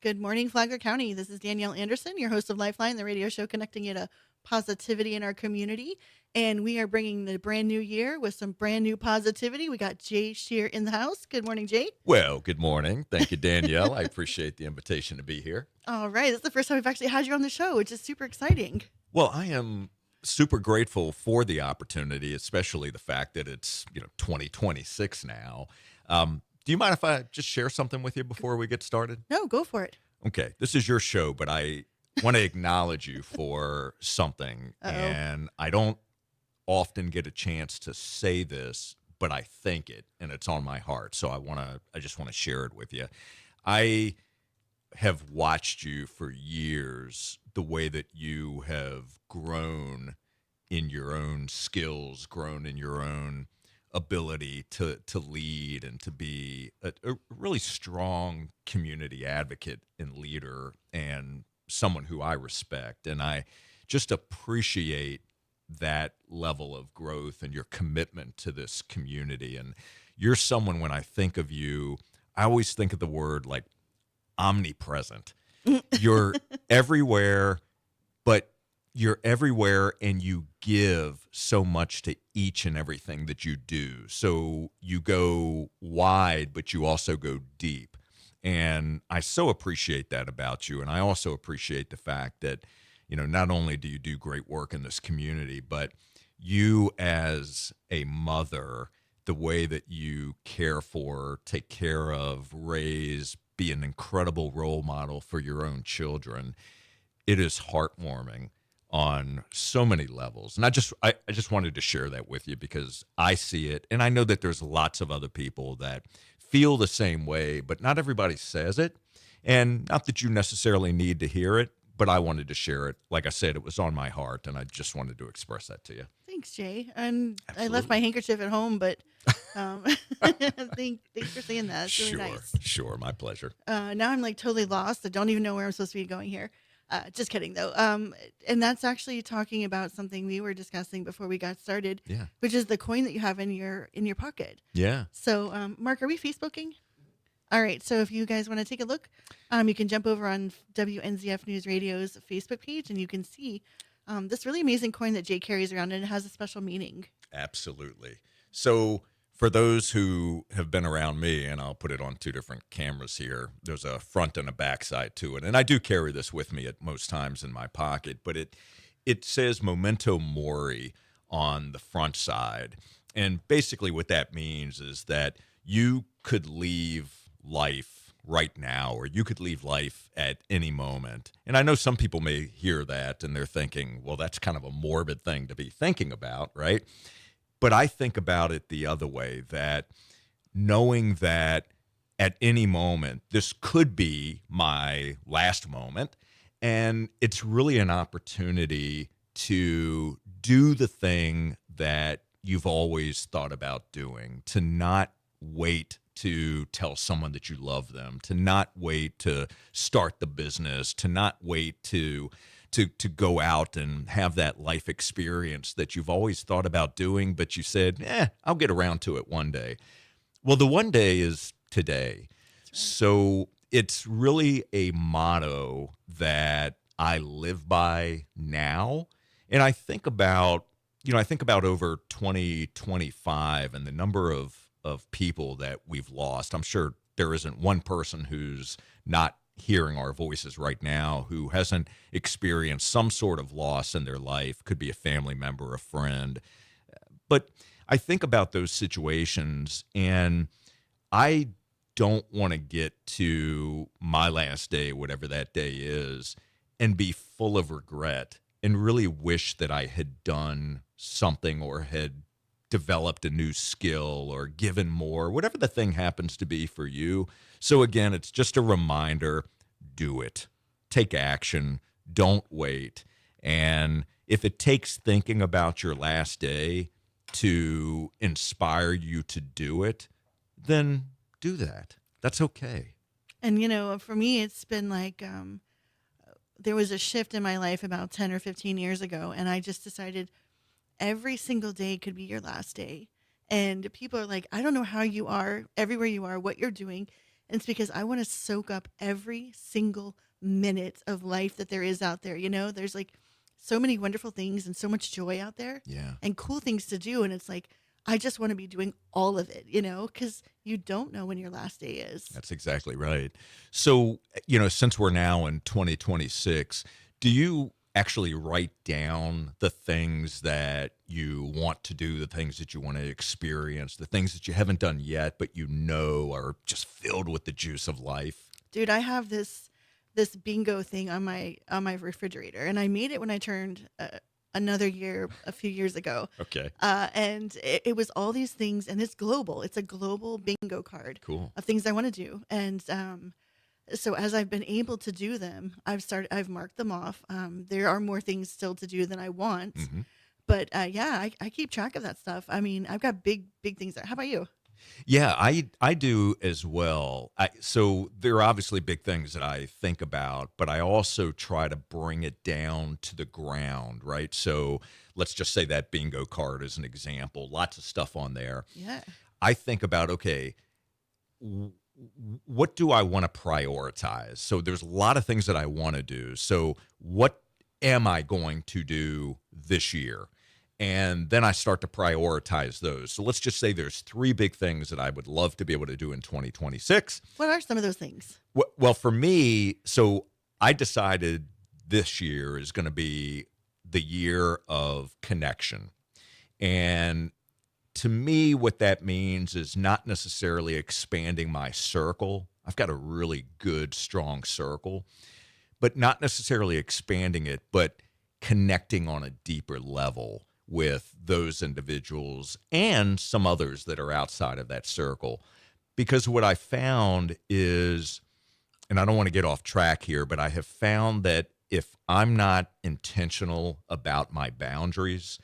Good morning, Flagler County. This is Danielle Anderson, your host of Lifeline, the radio show connecting you to positivity in our community. And we are bringing the brand new year with some brand new positivity. We got Jay Shear in the house. Good morning, Jay. Well, good morning. Thank you, Danielle. I appreciate the invitation to be here. All right. It's the first time we've actually had you on the show, which is super exciting. Well, I am super grateful for the opportunity, especially the fact that it's 2026 now. Do you mind if I just share something with you before we get started? No, go for it. Okay, this is your show, but I want to acknowledge you for something, Uh-oh. and I don't often get a chance to say this, but I think it, and it's on my heart. So I just want to share it with you. I have watched you for years, the way that you have grown in your own skills, grown in your own ability to lead and to be a really strong community advocate and leader and someone who I respect. And I just appreciate that level of growth and your commitment to this community. And you're someone, when I think of you, I always think of the word like omnipresent. You're everywhere, but you're everywhere and you give so much to each and everything that you do. So you go wide, but you also go deep. And I so appreciate that about you. And I also appreciate the fact that, not only do you do great work in this community, but you as a mother, the way that you care for, take care of, raise, be an incredible role model for your own children. It is heartwarming on so many levels. And I just wanted to share that with you because I see it. And I know that there's lots of other people that feel the same way, but not everybody says it. And not that you necessarily need to hear it, but I wanted to share it. Like I said, it was on my heart, and I just wanted to express that to you. Thanks, Jay. And I left Absolutely. my handkerchief at home, but thanks for saying that. It's really nice. Sure. My pleasure. Now I'm like totally lost. I don't even know where I'm supposed to be going here. Just kidding though. And that's actually talking about something we were discussing before we got started, Yeah. which is the coin that you have in your pocket. Yeah. So, Mark, are we Facebooking? All right. So if you guys want to take a look, you can jump over on WNZF News Radio's Facebook page, and you can see this really amazing coin that Jay carries around, and it has a special meaning. Absolutely. So for those who have been around me, and I'll put it on two different cameras here, there's a front and a back side to it. And I do carry this with me at most times in my pocket, but it says Memento Mori on the front side. And basically what that means is that you could leave life right now, or you could leave life at any moment. And I know some people may hear that and they're thinking, well, that's kind of a morbid thing to be thinking about, right? But I think about it the other way, that knowing that at any moment, this could be my last moment. And it's really an opportunity to do the thing that you've always thought about doing, to not wait to tell someone that you love them, to not wait to start the business, to not wait to go out and have that life experience that you've always thought about doing, but you said, I'll get around to it one day. Well, the one day is today. So it's really a motto that I live by now. And I think about over 2025 and the number of people that we've lost. I'm sure there isn't one person who's not hearing our voices right now who hasn't experienced some sort of loss in their life. Could be a family member, a friend. But I think about those situations, and I don't want to get to my last day, whatever that day is, and be full of regret and really wish that I had done something or had developed a new skill or given more, whatever the thing happens to be for you. So again, it's just a reminder, do it. Take action. Don't wait. And if it takes thinking about your last day to inspire you to do it, then do that. That's okay. And, for me, it's been like there was a shift in my life about 10 or 15 years ago, and I just decided every single day could be your last day. And people are like, I don't know how you are, everywhere you are, what you're doing. And it's because I want to soak up every single minute of life that there is out there. You know, there's like so many wonderful things and so much joy out there Yeah. and cool things to do. And it's like, I just want to be doing all of it, you know, because you don't know when your last day is. That's exactly right. So, since we're now in 2026, do you actually write down the things that you want to do, the things that you want to experience, the things that you haven't done yet, but are just filled with the juice of life? Dude, I have this bingo thing on my refrigerator, and I made it when I turned another year a few years ago. Okay. And it was all these things, and it's global. It's a global bingo card Cool. of things I want to do. And so as I've been able to do them, I've marked them off. There are more things still to do than I want, Hmm. but yeah, I keep track of that stuff. I mean, I've got big things there. How about you? Yeah, I do as well. So there are obviously big things that I think about, but I also try to bring it down to the ground, right? So let's just say that bingo card is an example. Lots of stuff on there. Yeah. I think about, okay, what do I want to prioritize? So there's a lot of things that I want to do. So what am I going to do this year? And then I start to prioritize those. So let's just say there's 3 big things that I would love to be able to do in 2026. What are some of those things? Well, for me, so I decided this year is going to be the year of connection. And to me, what that means is not necessarily expanding my circle. I've got a really good, strong circle, but not necessarily expanding it, but connecting on a deeper level with those individuals and some others that are outside of that circle. Because what I found is, and I don't want to get off track here, but I have found that if I'm not intentional about my boundaries,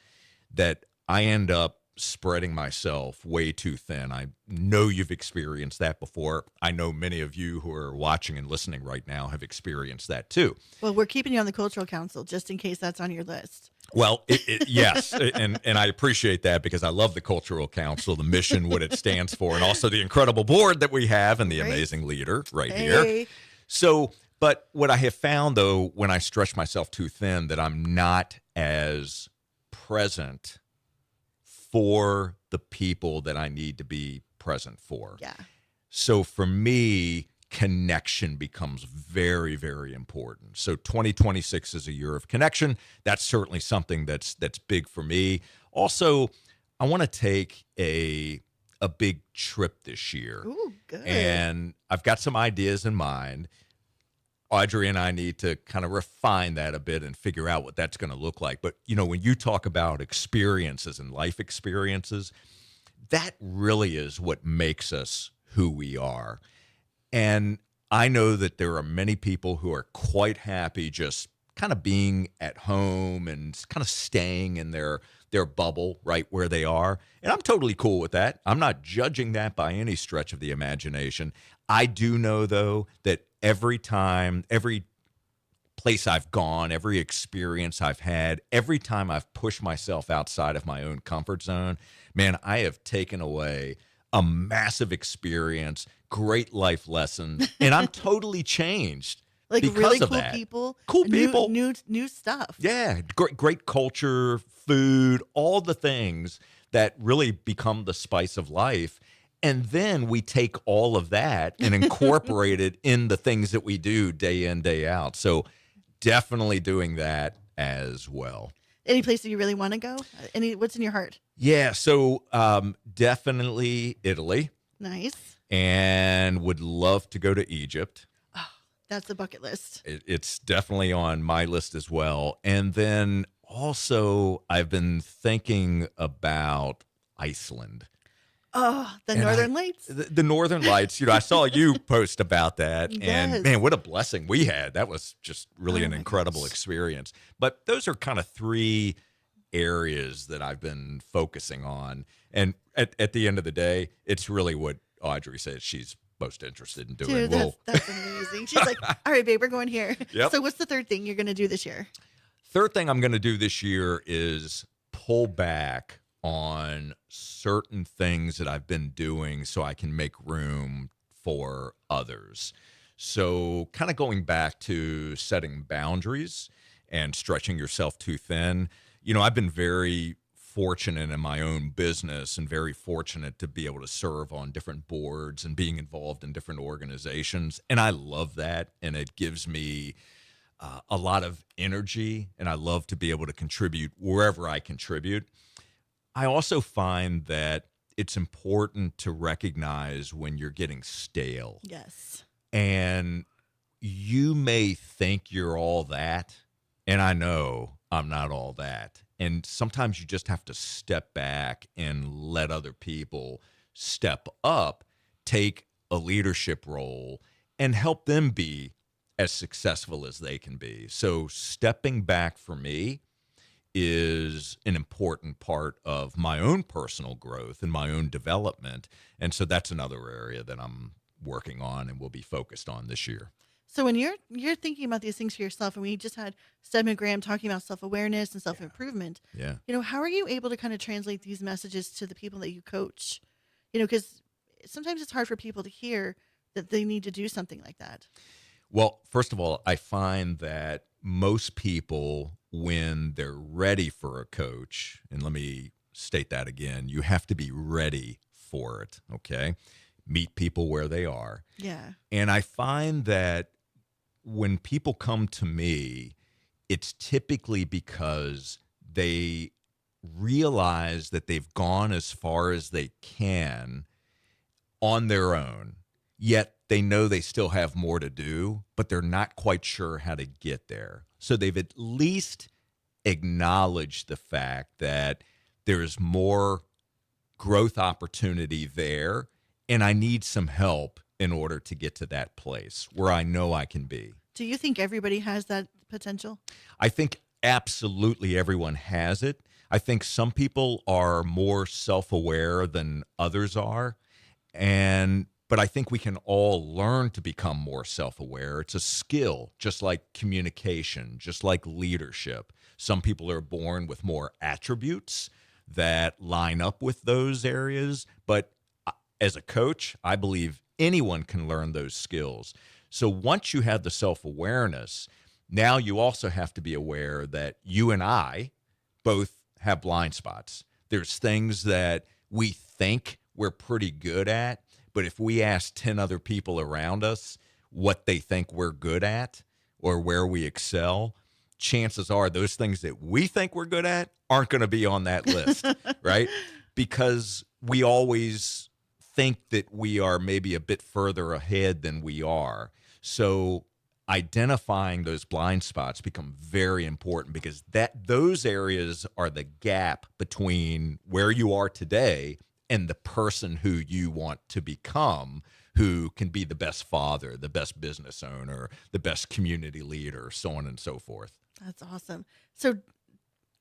that I end up spreading myself way too thin. I know you've experienced that before. I know many of you who are watching and listening right now have experienced that too. Well, we're keeping you on the Cultural Council just in case that's on your list. Well, yes, and I appreciate that because I love the Cultural Council, the mission, what it stands for, and also the incredible board that we have and the Right. amazing leader right here. Hey. So, but what I have found, though, when I stretch myself too thin, that I'm not as present for the people that I need to be present for. Yeah. So for me, connection becomes very, very important. So 2026 is a year of connection. That's certainly something that's big for me. Also, I want to take a big trip this year. Ooh, good. And I've got some ideas in mind. Audrey and I need to kind of refine that a bit and figure out what that's going to look like. But, when you talk about experiences and life experiences, that really is what makes us who we are. And I know that there are many people who are quite happy just kind of being at home and kind of staying in their bubble right where they are. And I'm totally cool with that. I'm not judging that by any stretch of the imagination. I do know, though, that every time, every place I've gone, every experience I've had, every time I've pushed myself outside of my own comfort zone, man, I have taken away a massive experience, great life lessons, and I'm totally changed. Like because really of cool that. people. Cool people. New stuff. Yeah, great culture, food, all the things that really become the spice of life. And then we take all of that and incorporate it in the things that we do day in, day out. So definitely doing that as well. Any place that you really want to go? What's in your heart? Yeah, so definitely Italy, Nice. and would love to go to Egypt. That's the bucket list. It's definitely on my list as well. And then also, I've been thinking about Iceland. Oh, the And Northern Lights. The Northern Lights. I saw you post about that, Yes. and man, what a blessing we had. That was just really Oh an my incredible gosh. experience. But those are kind of 3 areas that I've been focusing on. And at the end of the day, it's really what Audrey says she's most interested in doing. Dude, that's amazing. She's like, all right, babe, we're going here. Yep. So what's the third thing you're going to do this year? Third thing I'm going to do this year is pull back on certain things that I've been doing so I can make room for others. So kind of going back to setting boundaries and stretching yourself too thin, I've been very fortunate in my own business and very fortunate to be able to serve on different boards and being involved in different organizations. And I love that. And it gives me a lot of energy, and I love to be able to contribute wherever I contribute. I also find that it's important to recognize when you're getting stale. Yes. And you may think you're all that, and I know I'm not all that. And sometimes you just have to step back and let other people step up, take a leadership role, and help them be as successful as they can be. So stepping back for me is an important part of my own personal growth and my own development. And so that's another area that I'm working on and will be focused on this year. So when you're thinking about these things for yourself, and we just had Stedman Graham talking about self-awareness and self-improvement, Yeah. how are you able to kind of translate these messages to the people that you coach? Because sometimes it's hard for people to hear that they need to do something like that. Well, first of all, I find that most people, when they're ready for a coach, and let me state that again, you have to be ready for it, okay? Meet people where they are. Yeah. And I find that when people come to me, it's typically because they realize that they've gone as far as they can on their own, yet they know they still have more to do, but they're not quite sure how to get there. So they've at least acknowledged the fact that there's more growth opportunity there, and I need some help in order to get to that place where I know I can be. Do you think everybody has that potential? I think absolutely everyone has it. I think some people are more self-aware than others are. But I think we can all learn to become more self-aware. It's a skill, just like communication, just like leadership. Some people are born with more attributes that line up with those areas. But as a coach, I believe anyone can learn those skills. So once you have the self-awareness, now you also have to be aware that you and I both have blind spots. There's things that we think we're pretty good at, but if we ask 10 other people around us what they think we're good at or where we excel, chances are those things that we think we're good at aren't going to be on that list, right? Because we always think that we are maybe a bit further ahead than we are. So identifying those blind spots become very important, because those areas are the gap between where you are today and the person who you want to become, who can be the best father, the best business owner, the best community leader, so on and so forth. That's awesome. So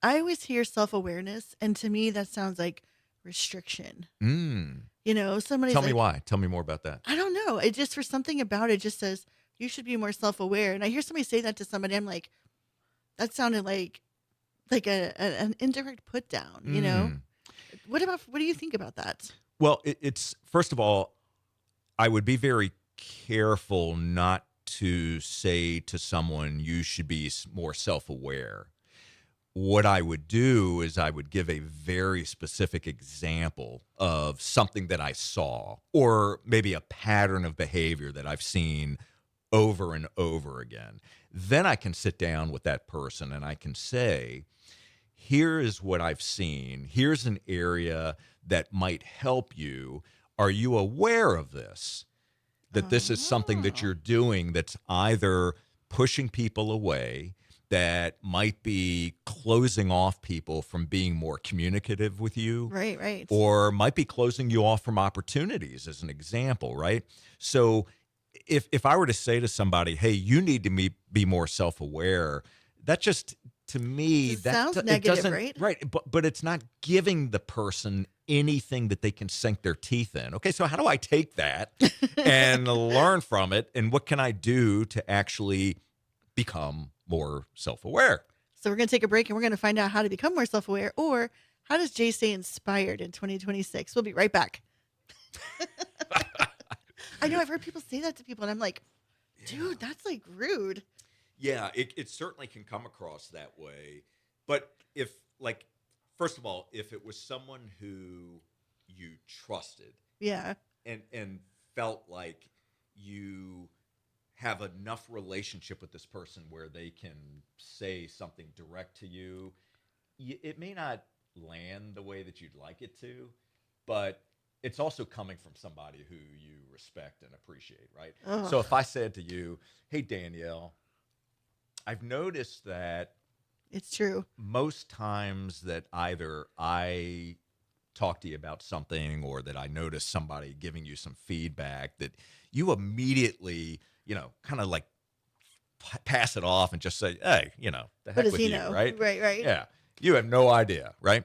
I always hear self-awareness, and to me that sounds like restriction. Somebody's Tell me like, why. Tell me more about that. I don't know. It just, for something about it just says you should be more self-aware. And I hear somebody say that to somebody, I'm like, that sounded like an indirect put down, What do you think about that? Well, it's first of all, I would be very careful not to say to someone you should be more self-aware. What I would do is I would give a very specific example of something that I saw, or maybe a pattern of behavior that I've seen over and over again. Then I can sit down with that person and I can say, here is what I've seen. Here's an area that might help you. Are you aware of this? That this is something that you're doing that's either pushing people away, that might be closing off people from being more communicative with you. Right. Or might be closing you off from opportunities, as an example, right? So if I were to say to somebody, hey, you need to be more self-aware, that just, to me, that sounds it negative, doesn't, right? Right, but it's not giving the person anything that they can sink their teeth in. Okay, so how do I take that and learn from it, and what can I do to actually become more self-aware? So we're going to take a break, and we're going to find out how to become more self-aware, or how does Jay stay inspired in 2026? We'll be right back. I know I've heard people say that to people, and I'm like, dude, that's like rude. Yeah, it certainly can come across that way. But if, like, first of all, if it was someone who you trusted Yeah. and felt like you have enough relationship with this person where they can say something direct to you, it may not land the way that you'd like it to, but it's also coming from somebody who you respect and appreciate, right? Oh, So if I said to you, "Hey Danielle, I've noticed that it's true. most times that either I talk to you about something or that I notice somebody giving you some feedback, that you immediately, kind of like pass it off and just say, hey, the What heck does with he you, know? right? Right, right. Yeah. You have no idea, right?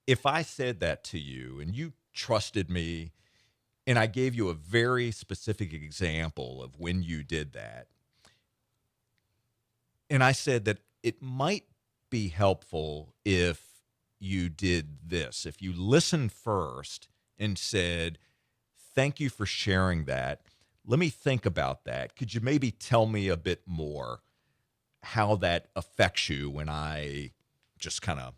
If I said that to you and you trusted me and I gave you a very specific example of when you did that, and I said that it might be helpful if you did this, if you listened first and said, thank you for sharing that. Let me think about that. Could you maybe tell me a bit more how that affects you when I just kind of,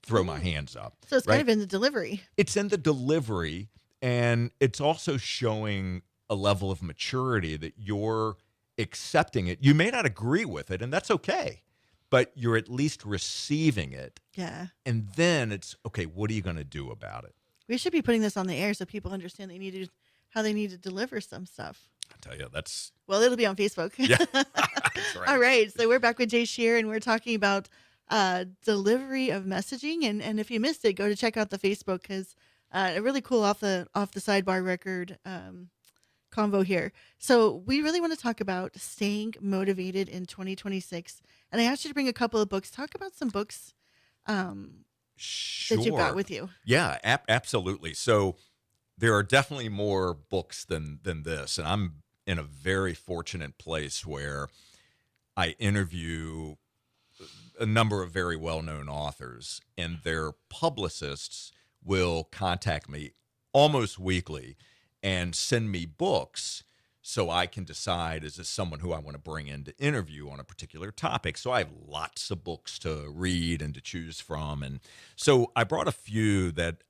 throw my hands up, So it's kind right? of in the delivery. It's in the delivery, and it's also showing a level of maturity that you're accepting it. You may not agree with it, and that's okay, but you're at least receiving it. Yeah. And then it's, okay, what are you going to do about it? We should be putting this on the air so people understand how they need to deliver some stuff. I tell you, that's, Well, it'll be on Facebook. yeah, that's right. All right. So we're back with Jay Shear, and we're talking about delivery of messaging. And if you missed it, go to check out the Facebook, because a really cool off the sidebar record convo here. So we really want to talk about staying motivated in 2026. And I asked you to bring a couple of books. Talk about some books Sure. that you've got with you. Yeah, absolutely. So there are definitely more books than this, and I'm in a very fortunate place where I interview a number of very well-known authors, and their publicists will contact me almost weekly and send me books so I can decide, is this someone who I want to bring in to interview on a particular topic? So I have lots of books to read and to choose from. And so I brought a few that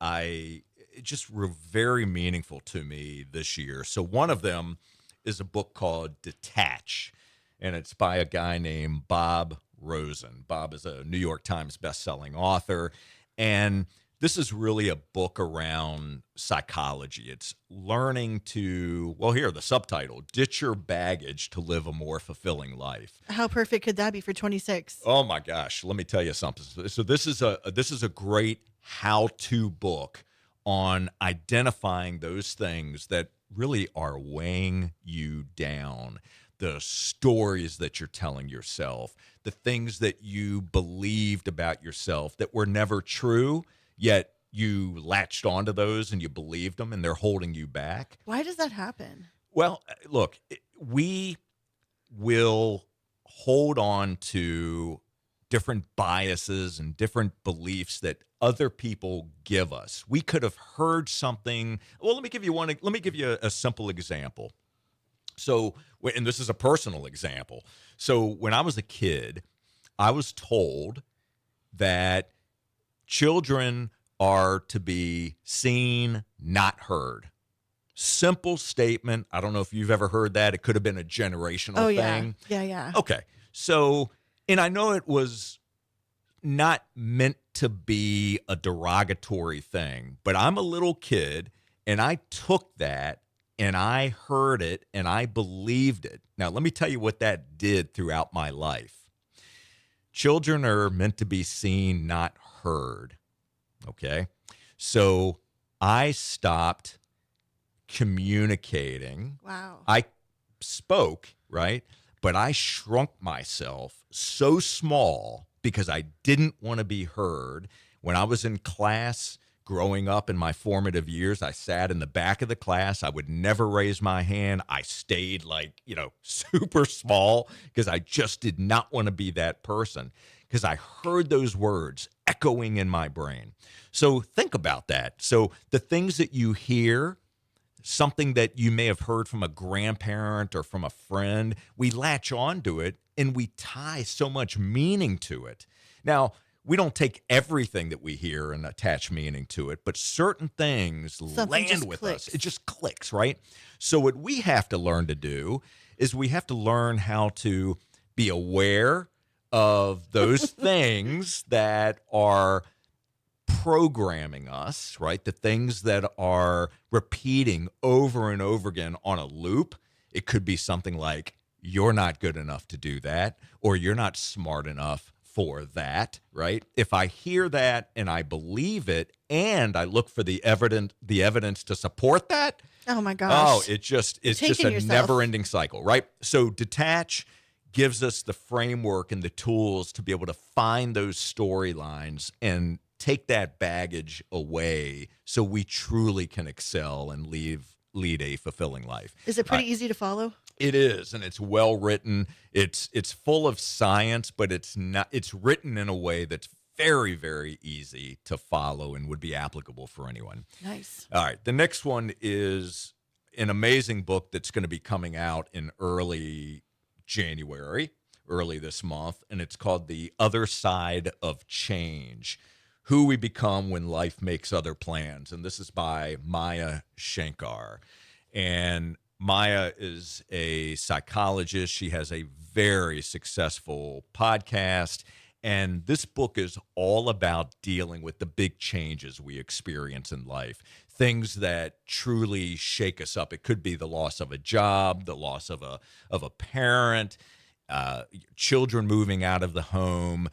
just were very meaningful to me this year. So one of them is a book called Detach, and it's by a guy named Bob Rosen. Bob is a New York Times bestselling author, and this is really a book around psychology. It's learning to, well, here, the subtitle, ditch your baggage to live a more fulfilling life. How perfect could that be for 26? Oh my gosh, let me tell you something. So this is a great how-to book on identifying those things that really are weighing you down. The stories that you're telling yourself, the things that you believed about yourself that were never true, yet you latched onto those and you believed them and they're holding you back. Why does that happen? Well, look, we will hold on to different biases and different beliefs that other people give us. We could have heard something. Well, let me give you a simple example. So, and this is a personal example. So when I was a kid, I was told that children are to be seen, not heard. Simple statement. I don't know if you've ever heard that. It could have been a generational thing. Yeah. Okay. So, and I know it was not meant to be a derogatory thing, but I'm a little kid and I took that and I heard it and I believed it. Now, let me tell you what that did throughout my life. Children are meant to be seen, not heard. Okay? So I stopped communicating. Wow. I spoke, right? But I shrunk myself so small because I didn't want to be heard. When I was in class, growing up in my formative years, I sat in the back of the class. I would never raise my hand. I stayed super small because I just did not want to be that person because I heard those words echoing in my brain. So think about that. So the things that you hear, something that you may have heard from a grandparent or from a friend, we latch onto it and we tie so much meaning to it. Now, we don't take everything that we hear and attach meaning to it, but certain things Something land just with clicks. us. It just clicks, right? So what we have to learn to do is we have to learn how to be aware of those things that are programming us, right? The things that are repeating over and over again on a loop. It could be something like, you're not good enough to do that, or you're not smart enough for that, right? If I hear that and I believe it and I look for the evidence to support that, Oh my oh, gosh. it's just taking a yourself. never-ending cycle, right? So detach gives us the framework and the tools to be able to find those storylines and take that baggage away so we truly can excel and lead a fulfilling life. Is it pretty easy to follow? It is, and it's well written. It's full of science, but it's written in a way that's very, very easy to follow and would be applicable for anyone. Nice. All right, the next one is an amazing book that's going to be coming out in early January, early this month, and it's called The Other Side of Change: Who We Become When Life Makes Other Plans. And this is by Maya Shankar. And Maya is a psychologist. She has a very successful podcast. And this book is all about dealing with the big changes we experience in life, things that truly shake us up. It could be the loss of a job, the loss of a parent, children moving out of the home,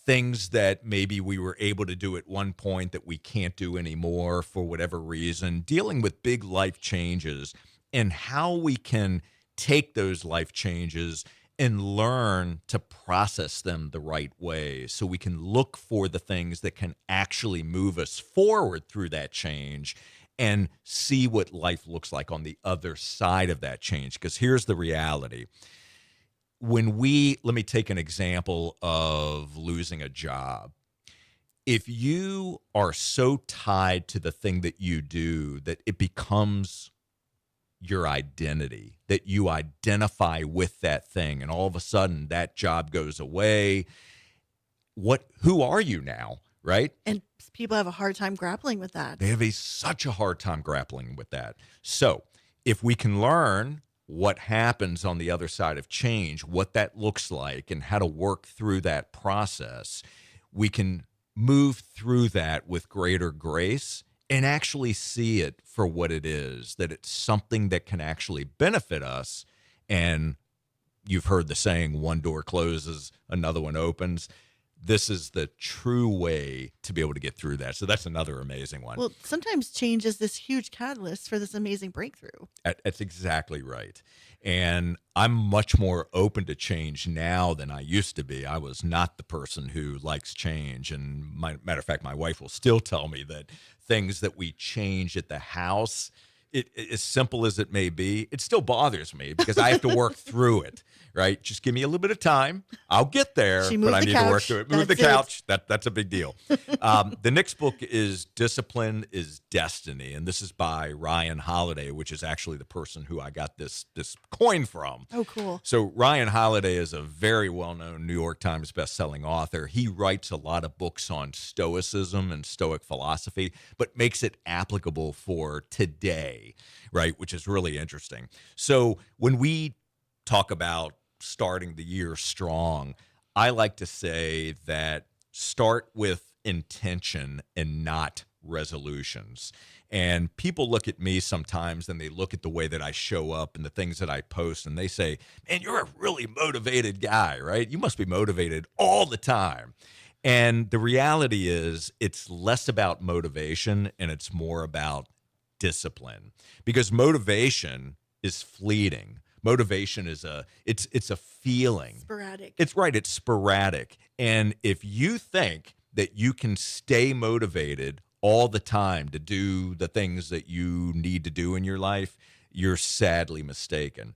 things that maybe we were able to do at one point that we can't do anymore for whatever reason, dealing with big life changes and how we can take those life changes and learn to process them the right way so we can look for the things that can actually move us forward through that change and see what life looks like on the other side of that change. Because here's the reality. Let me take an example of losing a job. If you are so tied to the thing that you do that it becomes your identity, that you identify with that thing, and all of a sudden that job goes away, who are you now, right? And people have a hard time grappling with that. They have such a hard time grappling with that. So if we can learn what happens on the other side of change, what that looks like, and how to work through that process, we can move through that with greater grace and actually see it for what it is, that it's something that can actually benefit us. And you've heard the saying, one door closes, another one opens. This is the true way to be able to get through that. So that's another amazing one. Well, sometimes change is this huge catalyst for this amazing breakthrough. That's exactly right. And I'm much more open to change now than I used to be. I was not the person who likes change. And matter of fact, my wife will still tell me that things that we change at the house, as simple as it may be, it still bothers me because I have to work through it, right? Just give me a little bit of time. I'll get there, but I need to work through it. Move the couch. That's a big deal. The next book is Discipline is Destiny, and this is by Ryan Holiday, which is actually the person who I got this coin from. Oh, cool. So Ryan Holiday is a very well-known New York Times bestselling author. He writes a lot of books on Stoicism and Stoic philosophy, but makes it applicable for today, right? Which is really interesting. So when we talk about starting the year strong, I like to say that start with intention and not resolutions. And people look at me sometimes and they look at the way that I show up and the things that I post and they say, man, you're a really motivated guy, right? You must be motivated all the time. And the reality is it's less about motivation and it's more about discipline, because motivation is fleeting. Motivation is it's a feeling. Sporadic. It's right. It's sporadic. And if you think that you can stay motivated all the time to do the things that you need to do in your life, you're sadly mistaken.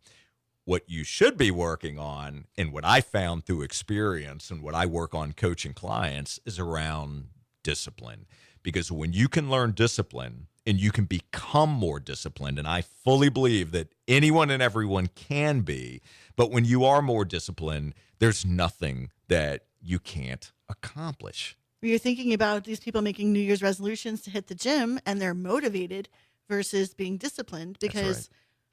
What you should be working on, and what I found through experience and what I work on coaching clients, is around discipline. Because when you can learn discipline and you can become more disciplined. And I fully believe that anyone and everyone can be. But when you are more disciplined, there's nothing that you can't accomplish. You're thinking about these people making New Year's resolutions to hit the gym and they're motivated versus being disciplined, because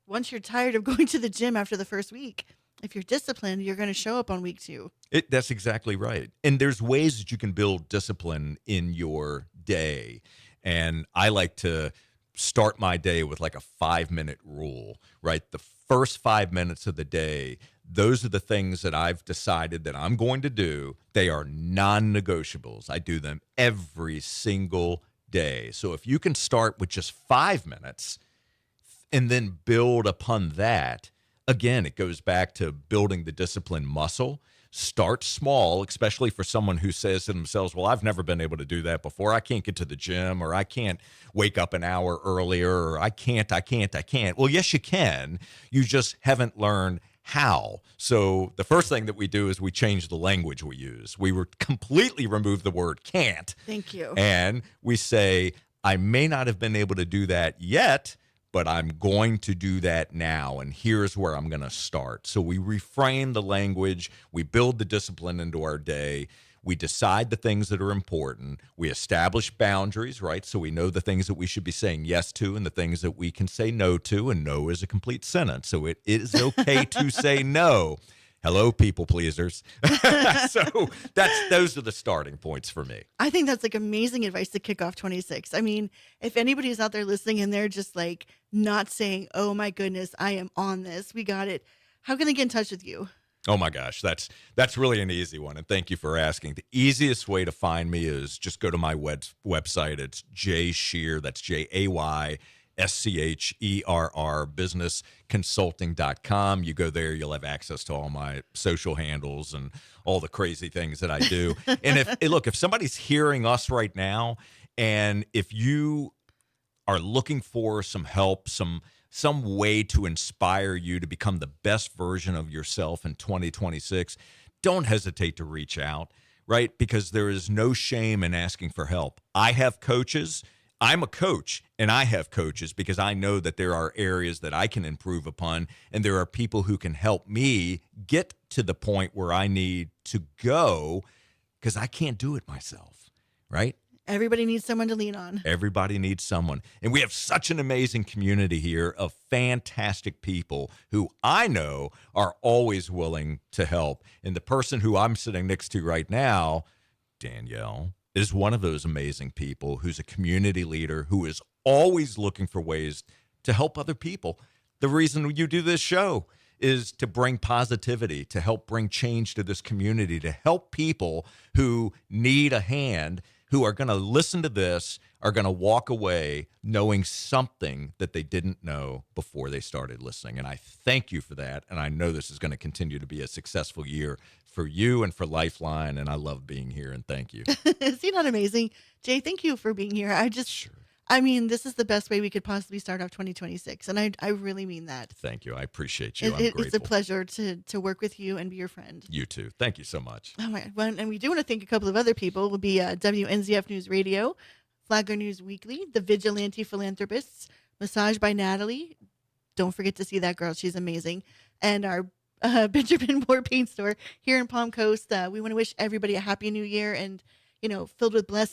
once you're tired of going to the gym after the first week, if you're disciplined, you're going to show up on week 2. That's exactly right. And there's ways that you can build discipline in your day. And I like to start my day with like a 5-minute rule, right? The first 5 minutes of the day, those are the things that I've decided that I'm going to do. They are non-negotiables. I do them every single day. So if you can start with just 5 minutes and then build upon that, again, it goes back to building the discipline muscle. Start small, especially for someone who says to themselves, well, I've never been able to do that before. I can't get to the gym, or I can't wake up an hour earlier, or I can't. Well, yes, you can. You just haven't learned how. So the first thing that we do is we change the language we use. We completely remove the word can't. Thank you. And we say, I may not have been able to do that yet, but I'm going to do that now, and here's where I'm going to start. So we reframe the language, we build the discipline into our day, we decide the things that are important, we establish boundaries, right? So we know the things that we should be saying yes to and the things that we can say no to, and no is a complete sentence. So it is okay to say no. Hello, people pleasers. So those are the starting points for me. I think that's like amazing advice to kick off 26. I mean, if anybody's out there listening and they're just like not saying, oh my goodness, I am on this, we got it, how can they get in touch with you? Oh my gosh, that's really an easy one, and thank you for asking. The easiest way to find me is just go to my website. It's Jay Shear, that's JayScherr, businessconsulting.com. You go there, you'll have access to all my social handles and all the crazy things that I do. And if somebody's hearing us right now, and if you are looking for some help, some way to inspire you to become the best version of yourself in 2026, don't hesitate to reach out, right? Because there is no shame in asking for help. I have coaches. I'm a coach, and I have coaches because I know that there are areas that I can improve upon, and there are people who can help me get to the point where I need to go, because I can't do it myself, right? Everybody needs someone to lean on. Everybody needs someone. And we have such an amazing community here of fantastic people who I know are always willing to help. And the person who I'm sitting next to right now, Danielle, is one of those amazing people who's a community leader who is always looking for ways to help other people. The reason you do this show is to bring positivity, to help bring change to this community, to help people who need a hand, who are going to listen to this, are going to walk away knowing something that they didn't know before they started listening. And I thank you for that. And I know this is going to continue to be a successful year for you and for Lifeline. And I love being here. And thank you. Is he not amazing? Jay, thank you for being here. I mean, this is the best way we could possibly start off 2026. And I really mean that. Thank you. I appreciate you. I'm It's grateful. a pleasure to work with you and be your friend. You too. Thank you so much. Oh my, well, and we do want to thank a couple of other people. Will be WNZF News Radio, Flagler News Weekly, The Vigilante Philanthropists, Massage by Natalie. Don't forget to see that girl. She's amazing. And our Benjamin Moore Paint Store here in Palm Coast. We want to wish everybody a happy new year and, filled with blessings.